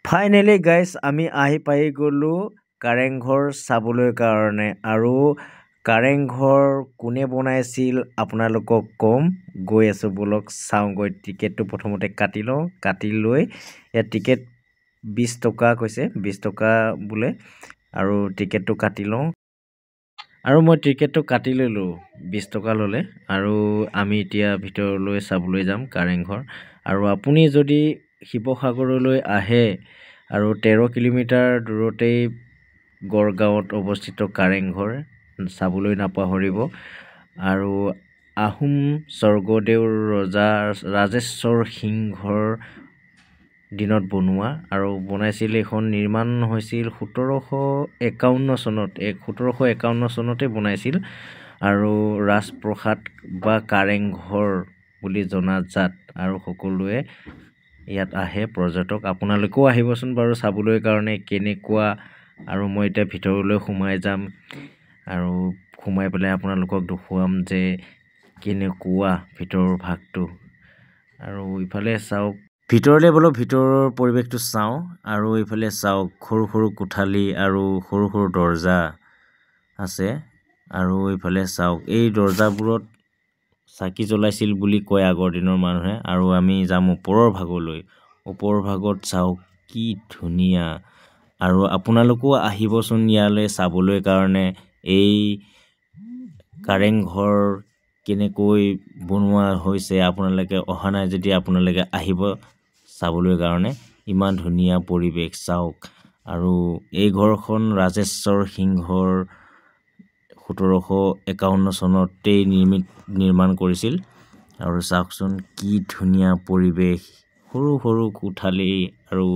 finally guys আমি আহি পাই গ'লোঁ কাৰেংঘৰ চাবলৈ কাৰণে আৰু কাৰেংঘৰ কোনে বনাইছিল আপোনালোকক ক'ম গৈ আছোঁ ব'লক চাওঁগৈ টিকেটটো প্ৰথমতে কাটি লওঁ কাটি লৈ ইয়াত টিকেট 20 টকা কৈছে 20 টকা বোলে আৰু টিকেটটো কাটি লওঁ আৰু মই টিকেটটো কাটি ল'লোঁ 20 টকা ল'লে আৰু আমি এতিয়া ভিতৰলৈ চাবলৈ যাম কাৰেংঘৰ আৰু আপুনি যদি শিৱসাগৰলৈ আহে আৰু 13 কিলোমিটাৰ দূৰতেই গড়গাঁৱত অৱস্থিত কাৰেংঘৰ চাবলৈ নাপাহৰিব আৰু আহোম স্বৰ্গদেউ ৰজা ৰাজেশ্বৰ সিংহৰ দিনত বনোৱা আৰু বনাইছিল এখন নিৰ্মাণ হৈছিল 1751 চনত 1751 চনতে বনাইছিল আৰু ৰাজপ্ৰসাদ বা কাৰেংঘৰ বুলি জনাজাত আৰু সকলোৱে ইয়াত আহে পৰ্যটক আপোনালোকেও আহিবচোন বাৰু চাবলৈ কাৰণে কেনেকুৱা আৰু মই এতিয়া ভিতৰলৈ সোমাই যাম আৰু সোমাই পেলাই আপোনালোকক দেখুৱাম যে কেনেকুৱা ভিতৰৰ ভাগটো আৰু ইফালে চাওক ভিতৰলৈ বলক ভিতৰৰ পৰিৱেশটো চাওঁ আৰু ইফালে চাওক সৰু সৰু কোঠালি আৰু সৰু সৰু দৰ্জা আছে আৰু ইফালে চাওক এই দৰ্জাবোৰত চাকি জ্বলাইছিল বুলি কয় আগৰ দিনৰ মানুহে আৰু আমি যাম ওপৰৰ ভাগলৈ ওপৰৰ ভাগত চাওক কি ধুনীয়া আৰু আপোনালোকো আহিবচোন ইয়ালৈ চাবলৈ কাৰণে এই কাৰেংঘৰ কেনেকৈ বনোৱা হৈছে আপোনালোকে অহা নাই যদি আপোনালোকে আহিব চাবলৈ কাৰণে ইমান ধুনীয়া পৰিৱেশ চাওক আৰু এই ঘৰখন ৰাজেশ্বৰ সিংহৰ 1751 চনতেই নিৰ্মাণ কৰিছিল আৰু চাওকচোন কি ধুনীয়া পৰিৱেশ সৰু সৰু কোঠালি আৰু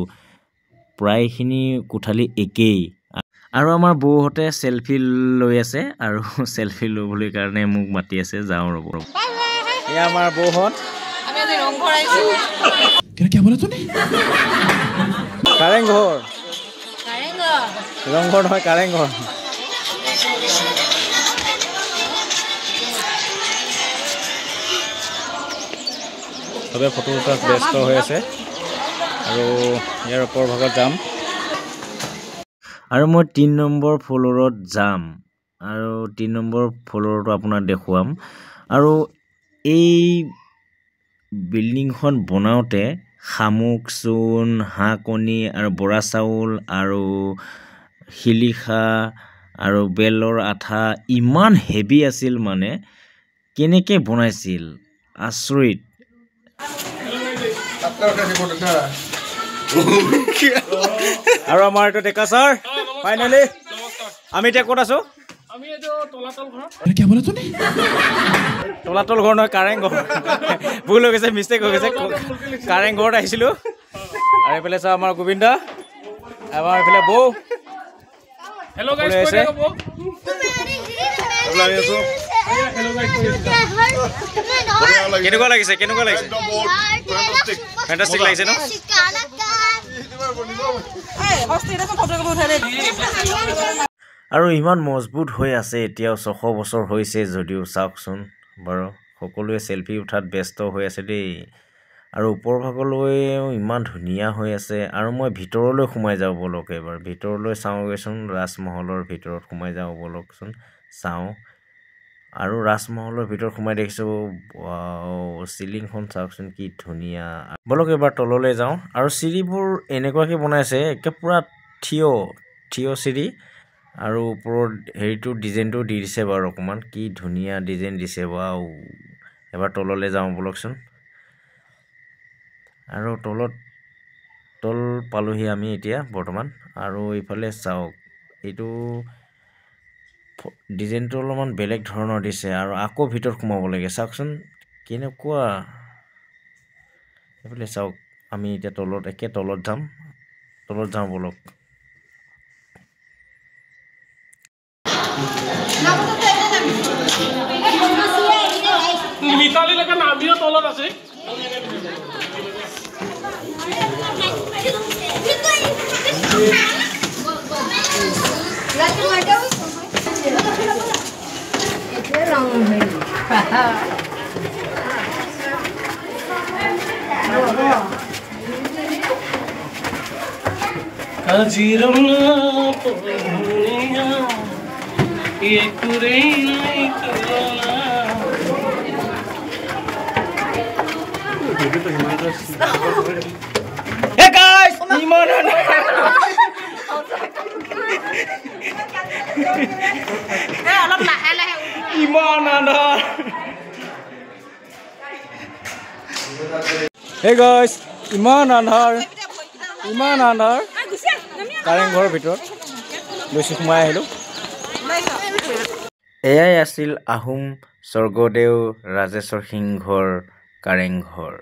প্ৰায়খিনি কোঠালি একেই আৰু আমাৰ বৌহঁতে সেলফি লৈ আছে আৰু সেলফি ল'বলৈ কাৰণে মোক মাতি আছে যাওঁ ৰ'ব এয়া আমাৰ বৌহঁত আমি আজি ৰংঘৰ আহিছো কি বলা তুমি কাৰেংঘৰ কাৰেংঘৰ ৰংঘৰ নহয় কাৰেংঘৰ সবে ফটো উঠাত ব্যস্ত হৈ আছে আৰু ইয়াৰ ওপৰ ভাগত যাম আৰু মই 3 নম্বৰ ফ্ল'ৰত যাম আৰু 3 নম্বৰ ফ্ল'ৰটো আপোনাক দেখুৱাম আৰু এই বিল্ডিংখন বনাওঁতে শামুক চূণ হাঁহ কণী আৰু বৰা চাউল আৰু শিলিখা আৰু বেলৰ আঠা ইমান হেভি আছিল মানে কেনেকৈ বনাইছিল আচৰিত আৰু আমাৰ এইটো ডেকা ছাৰ ফাইনেলি আমি এতিয়া ক'ত আছো আমি এইটো তলাতল ঘৰ কি বলা তুমি তলাতল ঘৰ নহয় কাৰেংঘৰ ভুল হৈ গৈছে মিষ্টেক হৈ গৈছে কাৰেংঘৰত আহিছিলোঁ আৰু এইফালে চাওঁ আমাৰ গোবিন্দা আমাৰ এইফালে বৌ হেল্ল' গাইছ কৈ দিয়ক বৌ কেনেকুৱা লাগিছে ফেণ্টাষ্টিক লাগিছে ন আৰু ইমান মজবুত হৈ আছে এতিয়াও 600 বছৰ হৈছে যদিও চাওকচোন বাৰু সকলোৱে সেলফি উঠাত ব্যস্ত হৈ আছে দেই আৰু ওপৰ ভাগলৈও ইমান ধুনীয়া হৈ আছে আৰু মই ভিতৰলৈ সোমাই যাওঁ ব'লক এবাৰ ভিতৰলৈ চাওঁগৈচোন ৰাজমহলৰ ভিতৰত সোমাই যাওঁ ব'লকচোন চাওঁ আৰু ৰাজমহলৰ ভিতৰত সোমাই দেখিছোঁ চিলিংখন চাওকচোন কি ধুনীয়া ব'লক এবাৰ তললৈ যাওঁ আৰু চিৰিবোৰ এনেকুৱাকৈ বনাইছে একে পূৰা থিয় চিৰি আৰু ওপৰত হেৰিটো ডিজাইনটো দি দিছে বাৰু অকণমান কি ধুনীয়া ডিজাইন দিছে ৱাও এবাৰ তললৈ যাওঁ ব'লকচোন আৰু তল পালোহি আমি এতিয়া বৰ্তমান আৰু ইফালে চাওক এইটো ডিজাইনটো অলপমান বেলেগ ধৰণৰ দিছে আৰু আকৌ ভিতৰত সোমাব লাগে চাওকচোন কেনেকুৱা এইফালে চাওক আমি এতিয়া তলত যাওঁ ব'লক মিতালীলৈকে নামিও তলত আছে আজি ৰঙা পহুনীয়া একোৰেই নাই তুলনা Hey guys, ইমান অলপ লাহে লাহে ইমান আন্ধাৰ Hey guys, ইমান আন্ধাৰ কাৰেংঘৰৰ ভিতৰত গৈছোঁ সোমাই আহিলোঁ এয়াই আছিল আহোম স্বৰ্গদেউ ৰাজেশ্বৰ সিংহৰ কাৰেংঘৰ